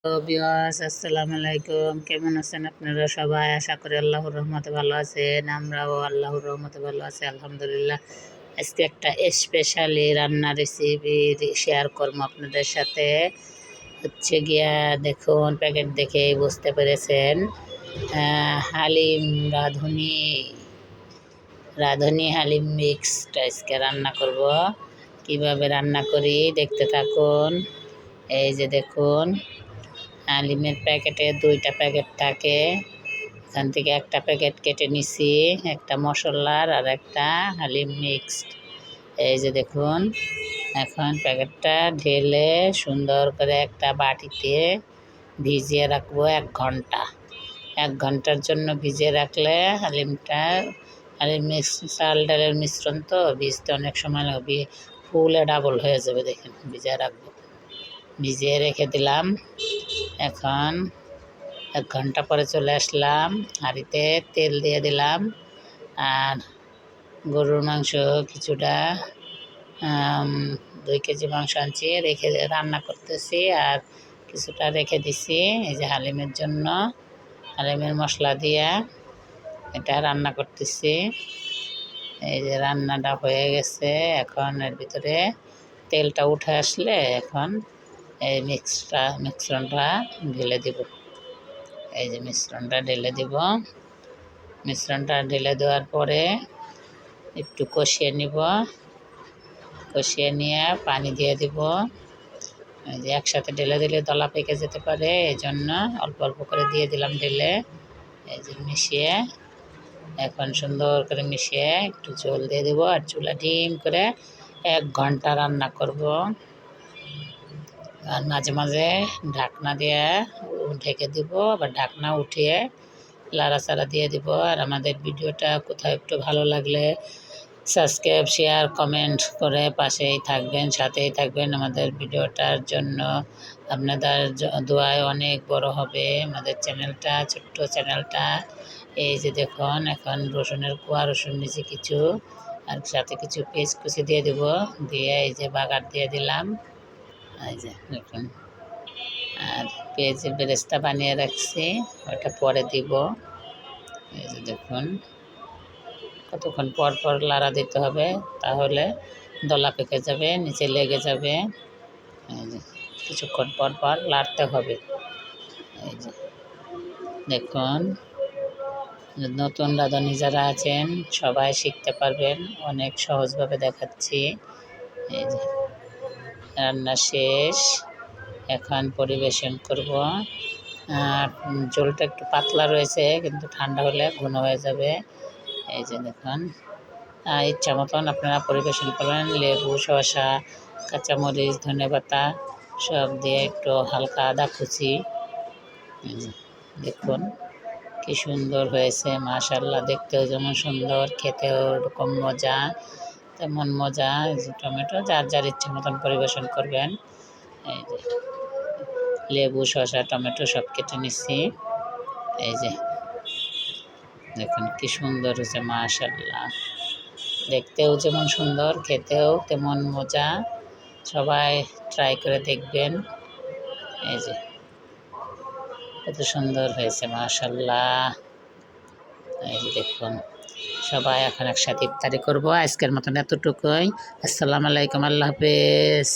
Viewers আসসালামু আলাইকুম, কেমন আছেন আপনারা সবাই? আশা করি আল্লাহর রহমতে ভালো আছেন। আমরাও আল্লাহর রহমতে ভালো আছি আলহামদুলিল্লাহ। আজকে একটা স্পেশালি রান্না রেসিপি শেয়ার করবো আপনাদের সাথে। হচ্ছে গিয়া দেখুন, প্যাকেট দেখে বুঝতে পেরেছেন, হালিম রাঁধুনি হালিম মিক্সড আজকে রান্না করব। কিভাবে রান্না করি দেখতে থাকুন। এই যে দেখুন, হালিমের প্যাকেটে দুইটা প্যাকেট থাকে, এখান থেকে একটা প্যাকেট কেটে নিছি, একটা মশলার আর একটা হালিম মিক্সড। এই যে দেখুন, এখন প্যাকেটটা ঢেলে সুন্দর করে একটা বাটিতে ভিজিয়ে রাখবো 1 ঘন্টা। 1 ঘন্টার জন্য ভিজিয়ে রাখলে হালিম চাল ডালের মিশ্রণ তো ভিজতে অনেক সময় লাগবে, ফুলে ডাবল হয়ে যাবে। দেখেন, ভিজিয়ে রাখবো, ভিজিয়ে রেখে দিলাম। এখন 1 ঘন্টা পরে চলে আসলাম, হাঁড়িতে তেল দিয়ে দিলাম, আর গরুর মাংস কিছুটা 2 কেজি মাংস আনছি, রেখে রান্না করতেছি, আর কিছুটা রেখে দিছি এই যে হালিমের জন্য। হালিমের মশলা দিয়ে এটা রান্না করতেছি। এই যে রান্নাটা হয়ে গেছে, এখন এর ভিতরে তেলটা উঠে আসলে এখন এই মিশ্রণটা ঢেলে দিব। এই যে মিশ্রণটা ঢেলে দিব। মিশ্রণটা ঢেলে দেওয়ার পরে একটু কষিয়ে নিব, কষিয়ে নিয়ে পানি দিয়ে দিব। এই যে একসাথে ঢেলে দিলে দলা পেকে যেতে পারে, এই জন্য অল্প অল্প করে দিয়ে দিলাম ঢেলে। এই যে মিশিয়ে এখন সুন্দর করে মিশিয়ে একটু ঝোল দিয়ে দেবো, আর চুলা ডিম করে 1 ঘন্টা রান্না করব। আর মাঝে মাঝে ঢাকনা দিয়ে ঢেকে দিব, আবার ঢাকনা উঠিয়ে লাড়াচাড়া দিয়ে দিব। আর আমাদের ভিডিওটা কোথাও একটু ভালো লাগলে সাবস্ক্রাইব, শেয়ার, কমেন্ট করে পাশেই থাকবেন, সাথেই থাকবেন। আমাদের ভিডিওটার জন্য আপনাদের দোয়ায় অনেক বড় হবে আমাদের চ্যানেলটা, ছোট্ট চ্যানেলটা। এই যে দেখুন, এখন রসুনের কোয়া রসুন নিচে কিছু, আর সাথে কিছু পেঁয়াজ কুচি দিয়ে দেব, দিয়ে এই যে বাগার দিয়ে দিলাম। এই যে দেখুন, আর পেঁয়াজের বেরেস্তা বানিয়ে রাখছি, ওটা পরে দিব। এই যে দেখুন, কতক্ষণ পর পর লাড়া দিতে হবে, তাহলে দলা পেকে যাবে, নিচে লেগে যাবে। এই যে কিছুক্ষণ পর পর লাড়তে হবে। এই যে দেখুন, নতুন রাঁধুনি যারা আছেন সবাই শিখতে পারবেন, অনেক সহজভাবে দেখাচ্ছি। এই যে রান্না শেষ, এখন পরিবেশন করব। আর ঝোলটা একটু পাতলা রয়েছে, কিন্তু ঠান্ডা হলে ঘন হয়ে যাবে। এই যে দেখুন, ইচ্ছা মতন আপনারা পরিবেশন করবেন। লেবু, শসা, কাঁচামরিচ, ধনেপাতা সব দিয়ে একটু হালকা আদা কুচি। দেখুন কি সুন্দর হয়েছে, মাশাআল্লাহ। দেখতেও যেমন সুন্দর, খেতেও এরকম মজা, তেমন মজা। এই যে টমেটো যার যার ইচ্ছা মতন পরিবেশন করবেন। এই যে লেবু, শসা, টমেটো সব কেটে নিচ্ছি। এই যে দেখুন কি সুন্দর হয়েছে, মাশাআল্লাহ। দেখতেও যেমন সুন্দর, খেতেও তেমন মজা। সবাই ট্রাই করে দেখবেন। এই যে কত সুন্দর হয়েছে, মাশাআল্লাহ। এই যে দেখুন, সবাই এখন একসাথে ইফতারি করবো। আজকের মতন এতটুকুই। আসসালামু আলাইকুম, আল্লাহ হাফেজ।